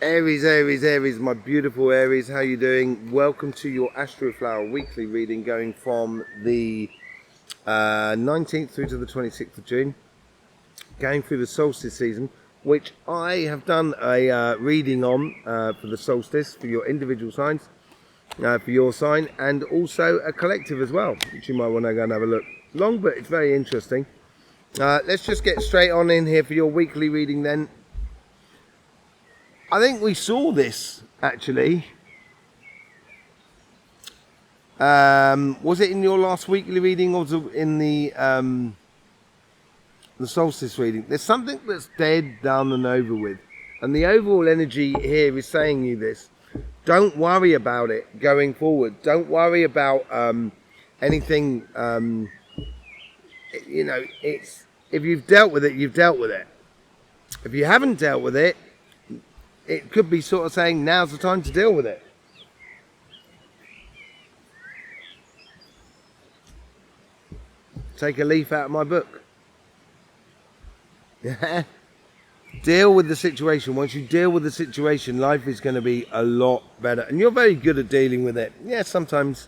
Aries, Aries, Aries, my beautiful Aries, how you doing? Welcome to your Astroflower weekly reading going from the 19th through to the 26th of June, going through the solstice season, which I have done a reading on for the solstice, for your individual signs, for your sign, and also a collective as well, which you might want to go and have a look. Long, but it's very interesting. Let's just get straight on in here for your weekly reading then. I think we saw this actually. Was it in your last weekly reading or was it in the solstice reading? There's something that's dead, done and over with. And the overall energy here is saying you this. Don't worry about it going forward. Don't worry about anything. You know, it's if you've dealt with it, you've dealt with it. If you haven't dealt with it, it could be sort of saying now's the time to deal with it. Take a leaf out of my book. Deal with the situation. Once you deal with the situation, life is going to be a lot better. And you're very good at dealing with it. Yeah, sometimes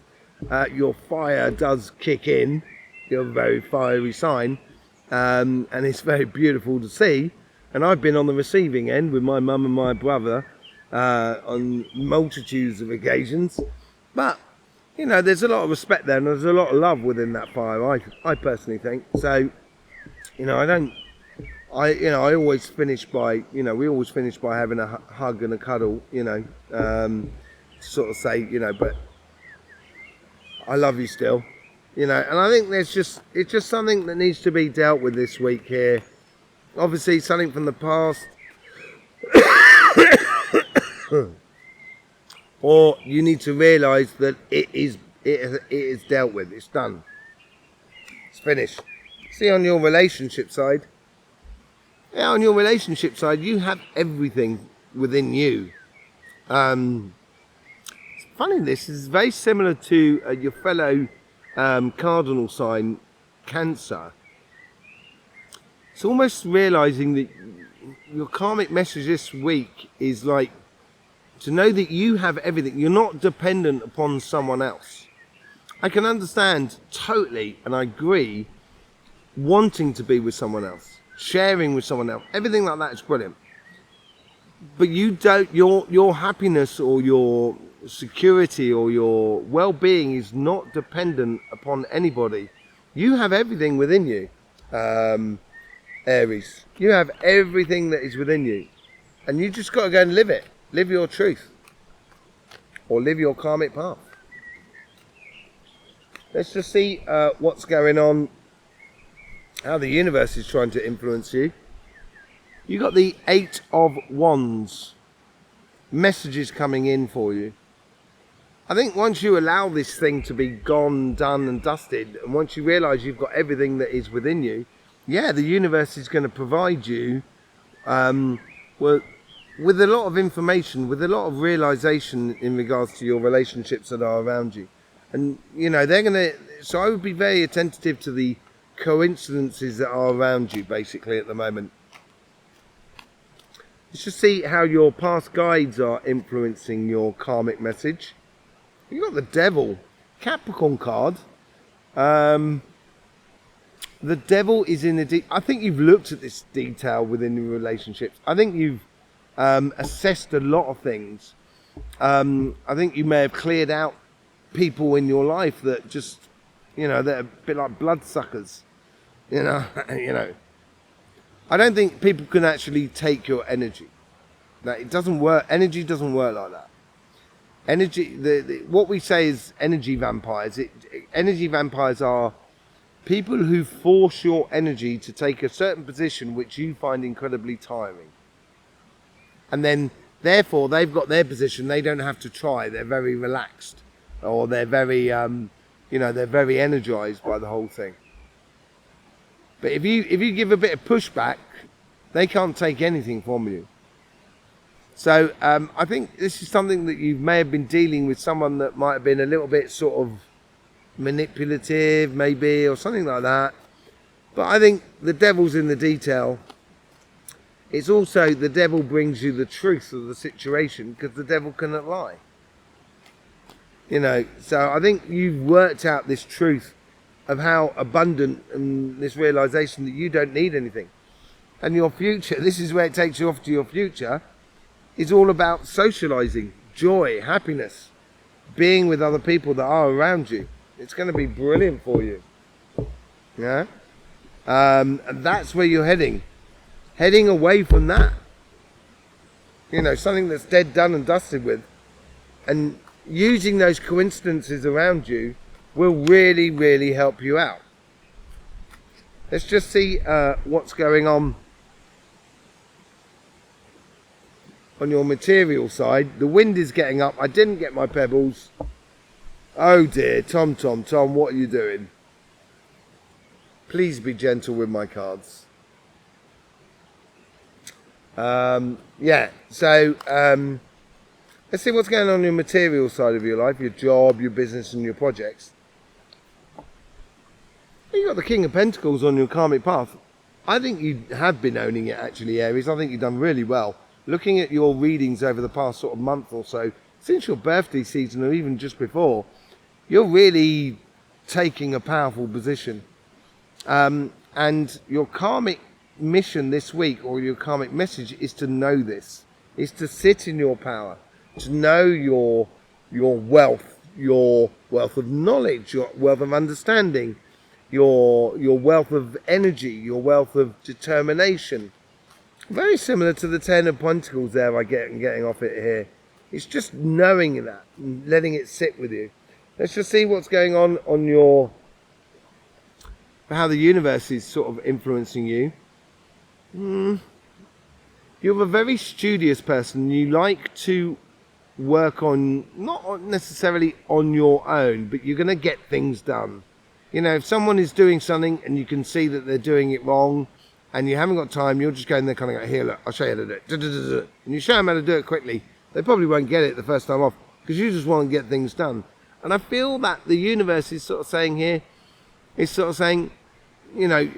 your fire does kick in. You're a very fiery sign. And it's very beautiful to see. And I've been on the receiving end with my mum and my brother on multitudes of occasions. But, you know, there's a lot of respect there and there's a lot of love within that fire, I personally think. So, you know, I always finish by, you know, we always finish by having a hug and a cuddle, you know, sort of say, you know, but I love you still, you know. And I think it's just something that needs to be dealt with this week here. Obviously, something from the past, or you need to realise that it is dealt with. It's done. It's finished. See, on your relationship side, yeah, on your relationship side, you have everything within you. It's funny. This is very similar to your fellow cardinal sign, Cancer. It's almost realising that your karmic message this week is like to know that you have everything. You're not dependent upon someone else. I can understand totally, and I agree, wanting to be with someone else, sharing with someone else, everything like that is brilliant. But you don't, your happiness or your security or your well-being is not dependent upon anybody. You have everything within you. Aries, you have everything that is within you, and you just got to go and live it. Live your truth, or live your karmic path. Let's just see what's going on, how the universe is trying to influence you. You got the 8 of Wands, messages coming in for you. I think once you allow this thing to be gone, done and dusted, and once you realise you've got everything that is within you, yeah, the universe is going to provide you with a lot of information, with a lot of realization in regards to your relationships that are around you. And, you know, they're going to... So I would be very attentive to the coincidences that are around you, basically, at the moment. Let's just see how your past guides are influencing your karmic message. You've got the Devil, Capricorn card. The Devil is in the... I think you've looked at this detail within your relationships. I think you've assessed a lot of things. I think you may have cleared out people in your life that just, you know, they're a bit like bloodsuckers. You know, you know. I don't think people can actually take your energy. Now, it doesn't work. Energy doesn't work like that. Energy, what we say is energy vampires. Energy vampires are people who force your energy to take a certain position which you find incredibly tiring. And then, therefore, they've got their position. They don't have to try. They're very relaxed. Or they're very, you know, they're very energized by the whole thing. But if you give a bit of pushback, they can't take anything from you. So, I think this is something that you may have been dealing with someone that might have been a little bit sort of manipulative maybe, or something like that. But I think the devil's in the detail. it's also the devil brings you the truth of the situation, because the devil cannot lie. You know, so I think you've worked out this truth of how abundant, and this realization that you don't need anything. And your future, this is where it takes you off to your future, is all about socializing, joy, happiness, being with other people that are around you. It's going to be brilliant for you. Yeah? And that's where you're heading away from that. You know, something that's dead, done and dusted with. And using those coincidences around you will really, really help you out. Let's just see what's going on your material side. The wind is getting up. I didn't get my pebbles. Oh dear, Tom, what are you doing? Please be gentle with my cards. Yeah, so let's see what's going on your material side of your life, your job, your business and your projects. You've got the King of Pentacles on your karmic path. I think you have been owning it actually, Aries. I think you've done really well. Looking at your readings over the past sort of month or so, since your birthday season or even just before, you're really taking a powerful position. And your karmic mission this week, or your karmic message, is to know this, is to sit in your power, to know your wealth of knowledge, your wealth of understanding, your wealth of energy, your wealth of determination. Very similar to the Ten of Pentacles there, getting off it here. It's just knowing that and letting it sit with you. Let's just see what's going on your, how the universe is sort of influencing you. You're a very studious person. You like to work on, not necessarily on your own, but you're going to get things done. You know, if someone is doing something and you can see that they're doing it wrong and you haven't got time, you'll just go in there kind of go, here, look, I'll show you how to do it. And you show them how to do it quickly. They probably won't get it the first time off because you just want to get things done. And I feel that the universe is sort of saying here, is sort of saying, you know,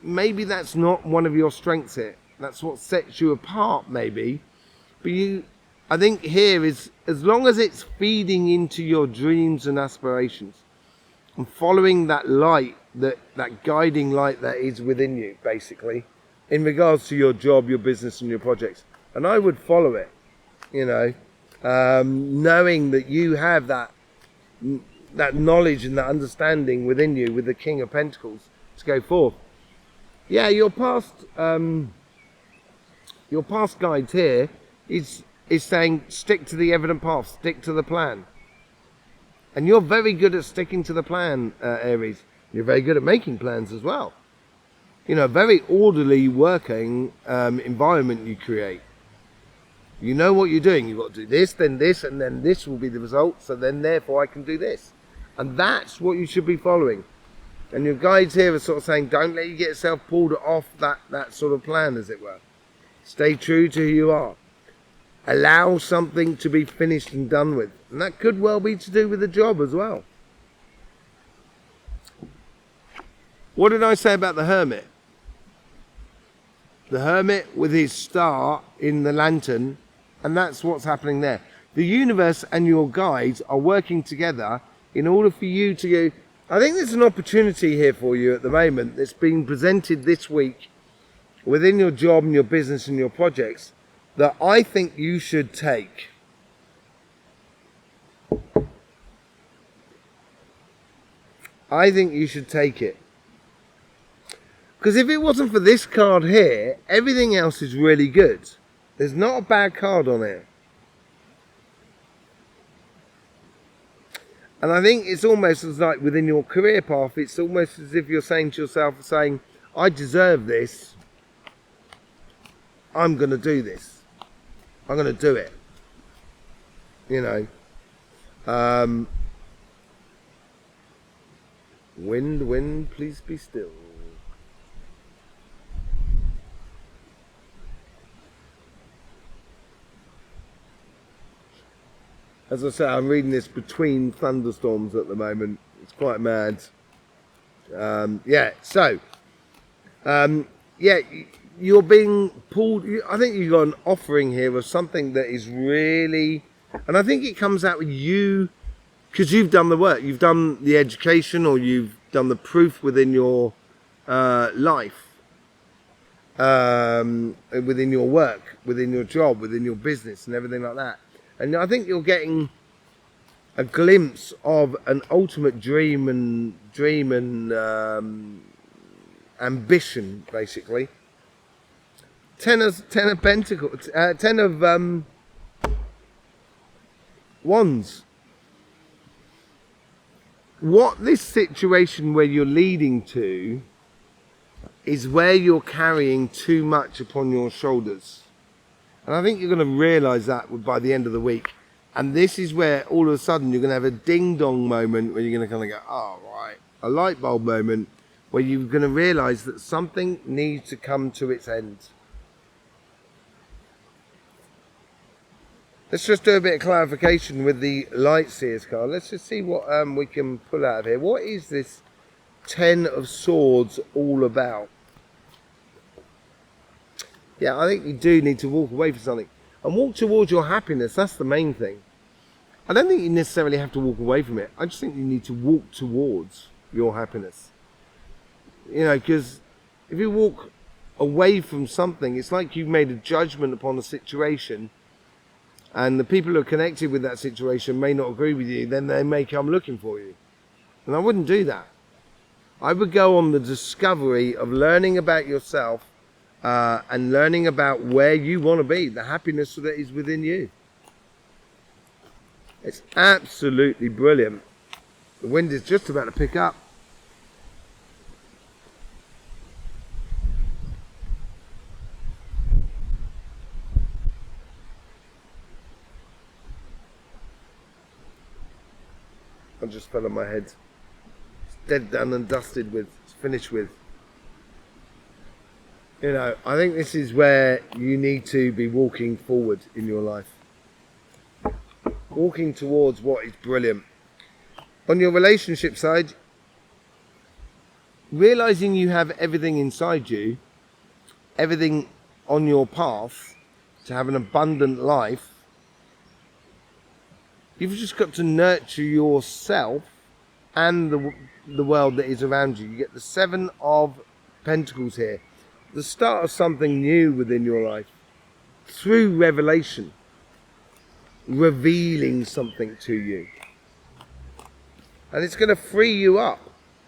maybe that's not one of your strengths here. That's what sets you apart, maybe. But I think here is, as long as it's feeding into your dreams and aspirations and following that light, that guiding light that is within you, basically, in regards to your job, your business and your projects. And I would follow it, you know, knowing that you have that knowledge and that understanding within you with the King of Pentacles to go forth. Yeah, your past guides here is saying stick to the evident path, stick to the plan. And you're very good at sticking to the plan, Aries. You're very good at making plans as well. You know, a very orderly working environment you create. You know what you're doing. You've got to do this, and then this will be the result. So then, therefore, I can do this. And that's what you should be following. And your guides here are sort of saying, don't let you get yourself pulled off that sort of plan, as it were. Stay true to who you are. Allow something to be finished and done with. And that could well be to do with the job as well. What did I say about the Hermit? The Hermit with his star in the lantern, and that's what's happening there. The universe and your guides are working together in order for you to go. I think there's an opportunity here for you at the moment that's being presented this week within your job and your business and your projects that I think you should take. I think you should take it. Because if it wasn't for this card here, everything else is really good. There's not a bad card on here. And I think it's almost as like within your career path, it's almost as if you're saying to yourself, I deserve this. I'm going to do this. I'm going to do it. You know. Wind, please be still. As I say, I'm reading this between thunderstorms at the moment. It's quite mad. Yeah, you're being pulled. I think you've got an offering here of something that is really, and I think it comes out with you because you've done the work, you've done the education, or you've done the proof within your life, within your work, within your job, within your business, and everything like that. And I think you're getting a glimpse of an ultimate dream and ambition, basically. Ten of Pentacles, 10 of Wands. What this situation where you're leading to is where you're carrying too much upon your shoulders. And I think you're going to realise that by the end of the week. And this is where all of a sudden you're going to have a ding-dong moment where you're going to kind of go, oh, right. A light bulb moment where you're going to realise that something needs to come to its end. Let's just do a bit of clarification with the Light Seers card. Let's just see what we can pull out of here. What is this 10 of Swords all about? Yeah, I think you do need to walk away from something. And walk towards your happiness, that's the main thing. I don't think you necessarily have to walk away from it. I just think you need to walk towards your happiness. You know, because if you walk away from something, it's like you've made a judgment upon a situation, and the people who are connected with that situation may not agree with you, then they may come looking for you. And I wouldn't do that. I would go on the discovery of learning about yourself, and learning about where you want to be, the happiness that is within you. It's absolutely brilliant. The wind is just about to pick up. I just fell on my head. It's dead done and dusted with, it's finished with. You know, I think this is where you need to be walking forward in your life. Walking towards what is brilliant. On your relationship side, realizing you have everything inside you, everything on your path to have an abundant life, you've just got to nurture yourself and the world that is around you. You get the 7 of Pentacles here. The start of something new within your life through revelation, revealing something to you, and it's going to free you up.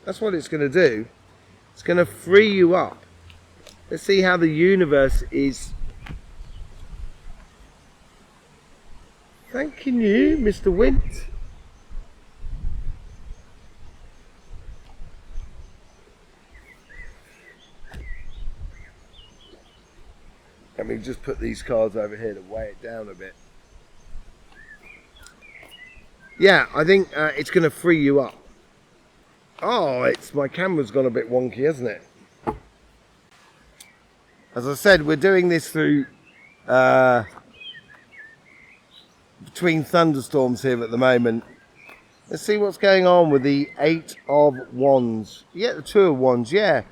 That's what it's going to do. It's going to free you up. Let's see how the universe is thanking you, Mr. Wint. Let me just put these cards over here to weigh it down a bit. Yeah, I think it's going to free you up. Oh, my camera's gone a bit wonky, hasn't it? As I said, we're doing this through between thunderstorms here at the moment. Let's see what's going on with the 8 of Wands. You get the 2 of Wands, yeah.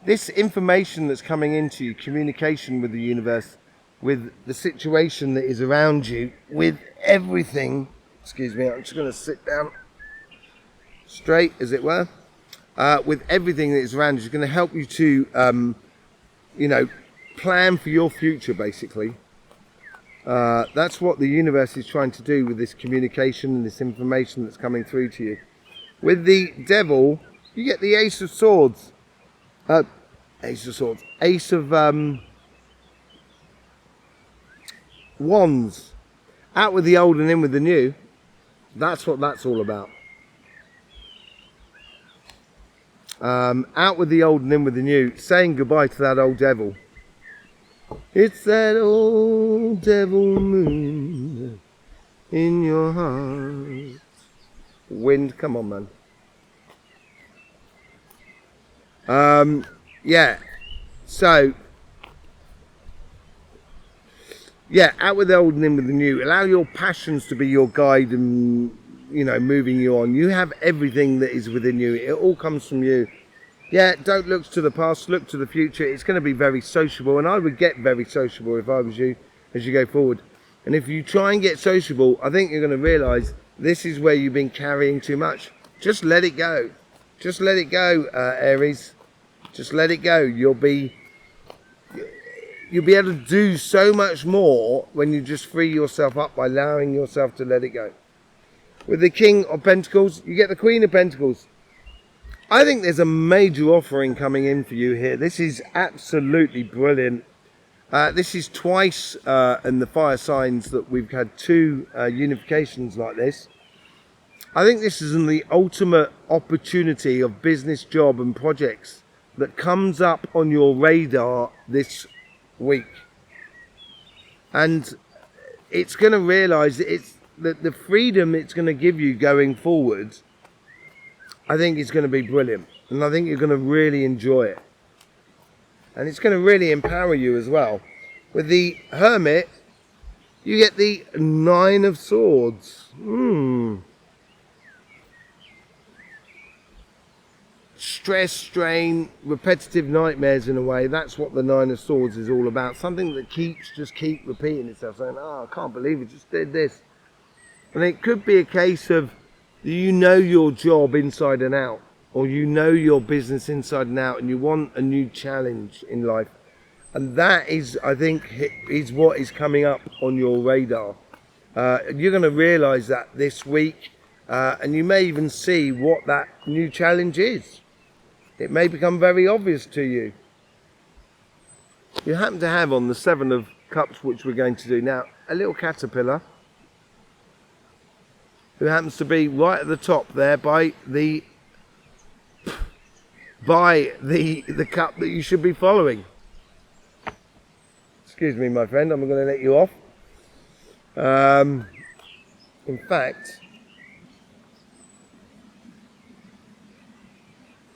This information that's coming into you, communication with the universe, with the situation that is around you, with everything. Excuse me, I'm just going to sit down straight, as it were. With everything that is around you, it's going to help you to, you know, plan for your future, basically. That's what the universe is trying to do with this communication and this information that's coming through to you. With the Devil, you get the Ace of Swords. Ace of Swords. Ace of Wands. Out with the old and in with the new. That's what that's all about. Out with the old and in with the new. Saying goodbye to that old devil. It's that old devil moon in your heart. Wind, come on, man. Yeah, so, yeah, out with the old and in with the new. Allow your passions to be your guide and, you know, moving you on. You have everything that is within you. It all comes from you. Yeah, don't look to the past, look to the future. It's going to be very sociable, and I would get very sociable if I was you as you go forward. And if you try and get sociable, I think you're going to realise this is where you've been carrying too much. Just let it go. Just let it go, Aries. Just let it go. You'll be able to do so much more when you just free yourself up by allowing yourself to let it go. With the King of Pentacles, you get the Queen of Pentacles. I think there's a major offering coming in for you here. This is absolutely brilliant. This is twice in the fire signs that we've had two unifications like this. I think this is the ultimate opportunity of business, job and projects that comes up on your radar this week. And it's going to realise that it's the freedom it's going to give you going forward. I think it's going to be brilliant, and I think you're going to really enjoy it, and it's going to really empower you as well. With the Hermit, you get the Nine of Swords. Stress, strain, repetitive nightmares in a way. That's what the Nine of Swords is all about. Something that just keep repeating itself, saying, oh, I can't believe it just did this. And it could be a case of you know your job inside and out, or you know your business inside and out, and you want a new challenge in life. And that is, I think, is what is coming up on your radar. You're going to realise that this week, and you may even see what that new challenge is. It may become very obvious to you. You happen to have on the Seven of Cups, which we're going to do now, a little caterpillar who happens to be right at the top there by the cup that you should be following. Excuse me, my friend, I'm going to let you off. In fact,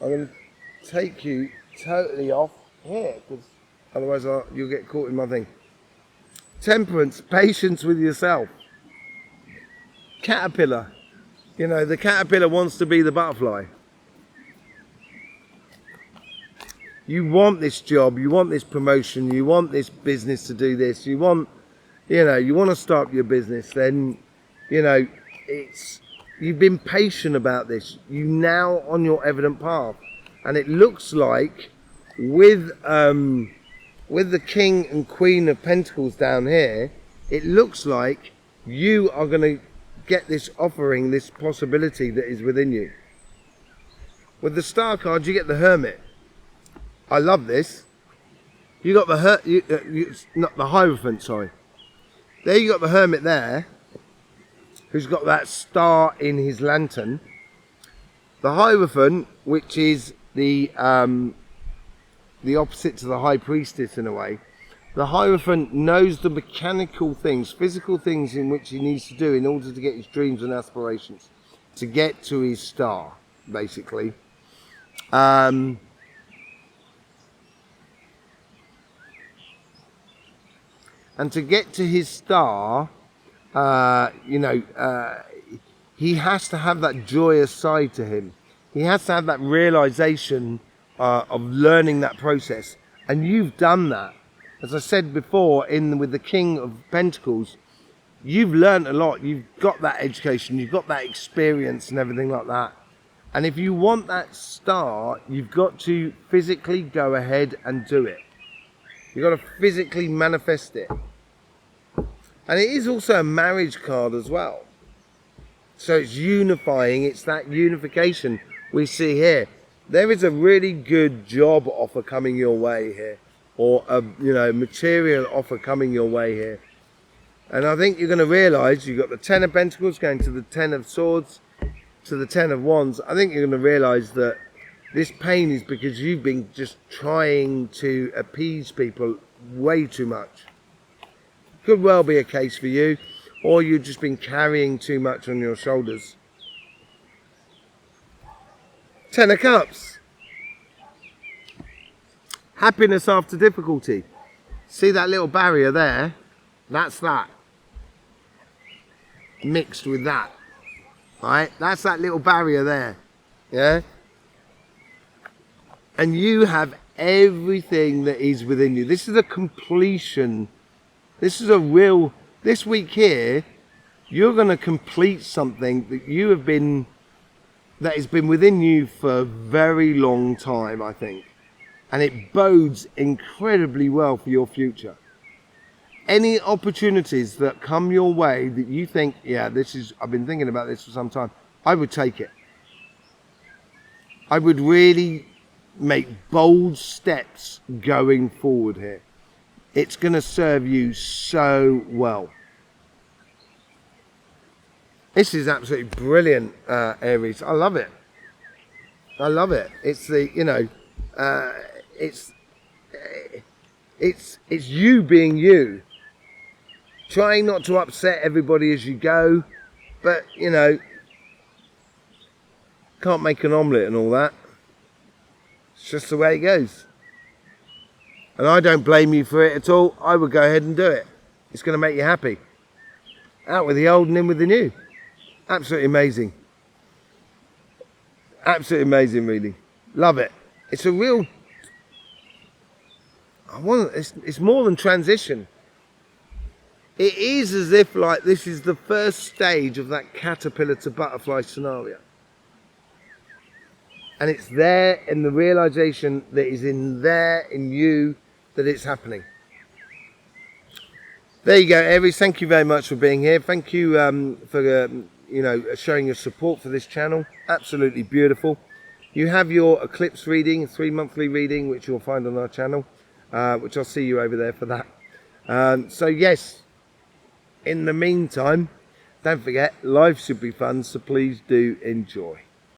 I'm going to take you totally off here, because otherwise you'll get caught in my thing. Temperance, patience with yourself. Caterpillar, you know, the caterpillar wants to be the butterfly. You want this job, you want this promotion, you want this business to do this, you want to start your business, then, you've been patient about this. You now on your evident path. And it looks like with the King and Queen of Pentacles down here, it looks like you are going to get this offering, this possibility that is within you. With the Star card, you get the Hermit. I love this. You got not the Hierophant, sorry. There you got the Hermit there, who's got that star in his lantern. The Hierophant, which is the opposite to the High Priestess in a way. The Hierophant knows the mechanical things, physical things in which he needs to do in order to get his dreams and aspirations, to get to his star, basically. And to get to his star, he has to have that joyous side to him. He has to have that realization of learning that process. And you've done that. As I said before, with the King of Pentacles, you've learned a lot. You've got that education, you've got that experience and everything like that. And if you want that star, you've got to physically go ahead and do it. You've got to physically manifest it. And it is also a marriage card as well. So it's unifying, it's that unification we see here. There is a really good job offer coming your way here, or a material offer coming your way here. And I think you're going to realise you've got the Ten of Pentacles going to the Ten of Swords to the Ten of Wands. I think you're going to realise that this pain is because you've been just trying to appease people way too much. Could well be a case for you, or you've just been carrying too much on your shoulders. Ten of Cups. Happiness after difficulty. See that little barrier there? That's that. Mixed with that. Right? That's that little barrier there. Yeah? And you have everything that is within you. This is a completion. This is a real, this week here, you're going to complete something that you have been, that has been within you for a very long time, I think. And it bodes incredibly well for your future. Any opportunities that come your way that you think, yeah, this is, I've been thinking about this for some time, I would take it. I would really make bold steps going forward here. It's going to serve you so well. This is absolutely brilliant, Aries. I love it. I love it. It's the, you know, it's you being you. Trying not to upset everybody as you go, but, you know, can't make an omelette and all that. It's just the way it goes. And I don't blame you for it at all. I would go ahead and do it. It's going to make you happy. Out with the old and in with the new. Absolutely amazing. Absolutely amazing, really. Love it. It's a real... it's more than transition. It is as if like this is the first stage of that caterpillar to butterfly scenario. And it's there in the realization that is in there in you that it's happening. There you go, Aries. Thank you very much for being here. Thank you for you know, showing your support for this channel. Absolutely beautiful. You have your eclipse reading, 3 monthly reading, which you'll find on our channel, which I'll see you over there for that. So yes, in the meantime, don't forget, life should be fun, so please do enjoy.